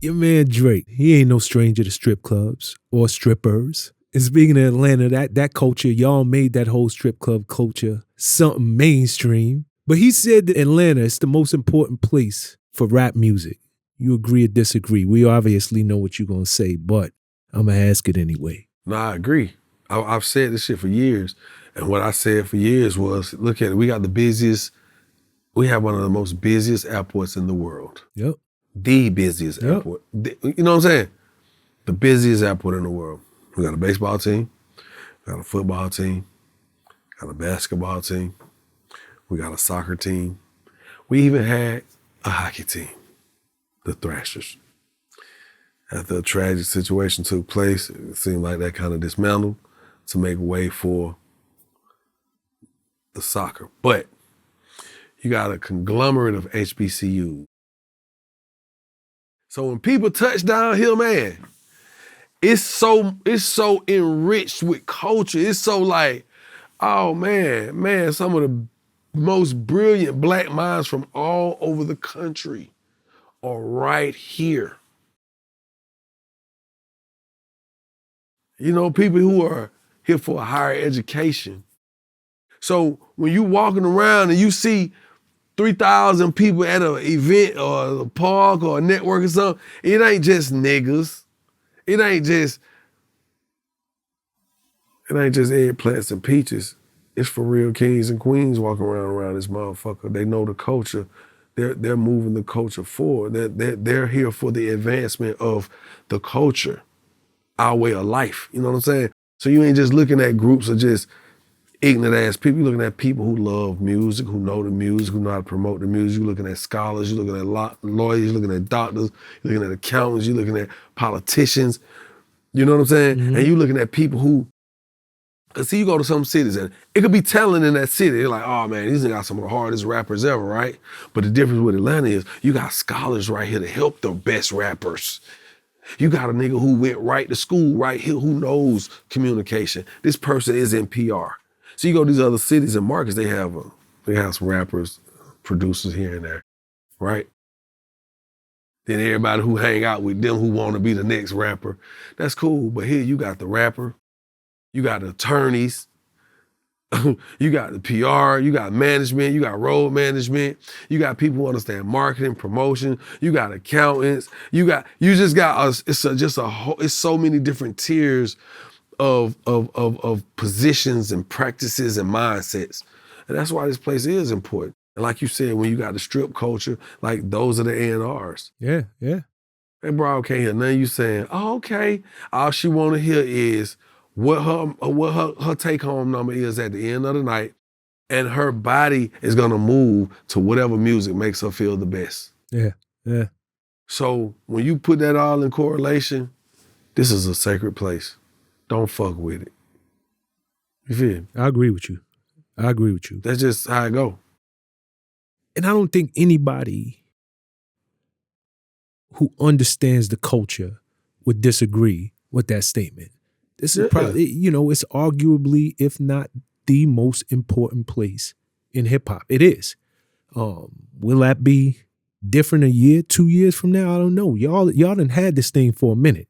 Your man Drake, he ain't no stranger to strip clubs or strippers. And speaking of Atlanta, that culture, y'all made that whole strip club culture something mainstream. But he said that Atlanta is the most important place for rap music. You agree or disagree? We obviously know what you're going to say, but I'm going to ask it anyway. No, I agree. I've said this shit for years. And what I said for years was, look at it, we have one of the most busiest airports in the world. Yep. The busiest airport. You know what I'm saying? The busiest airport in the world. We got a baseball team, we got a football team, got a basketball team, we got a soccer team. We even had a hockey team, the Thrashers. After a tragic situation took place, it seemed like that kind of dismantled to make way for the soccer. But you got a conglomerate of HBCUs. So when people touch down here, man, it's so enriched with culture. It's so like, oh man, some of the most brilliant black minds from all over the country are right here. You know, people who are here for a higher education. So when you walking around and you see 3,000 people at an event or a park or a network or something, it ain't just niggas. It ain't just eggplants and peaches. It's for real kings and queens walking around this motherfucker. They know the culture. They're moving the culture forward. They're here for the advancement of the culture, our way of life. You know what I'm saying? So you ain't just looking at groups of just ignorant ass people. You're looking at people who love music, who know the music, who know how to promote the music. You're looking at scholars, you're looking at lawyers, you're looking at doctors, you're looking at accountants, you're looking at politicians. You know what I'm saying? Mm-hmm. And you're looking at people who, cause see, you go to some cities and it could be telling in that city. They're like, oh man, these got some of the hardest rappers ever, right? But the difference with Atlanta is you got scholars right here to help the best rappers. You got a nigga who went right to school right here, who knows communication. This person is in PR. So you go to these other cities and markets, they have some rappers, producers here and there, right? Then everybody who hang out with them who want to be the next rapper, that's cool. But here you got the rapper, you got the attorneys, you got the PR, you got management, you got road management, you got people who understand marketing, promotion, you got accountants, it's so many different tiers of positions and practices and mindsets. And that's why this place is important. And like you said, when you got the strip culture, like those are the A&Rs. Yeah. Hey Yeah. So when you put that all in correlation, this is a sacred place. Don't fuck with it. You feel me? I agree with you. That's just how it go. And I don't think anybody who understands the culture would disagree with that statement. This is probably, it's arguably, if not the most important place in hip hop. It is. Will that be different a year, 2 years from now? I don't know. Y'all done had this thing for a minute.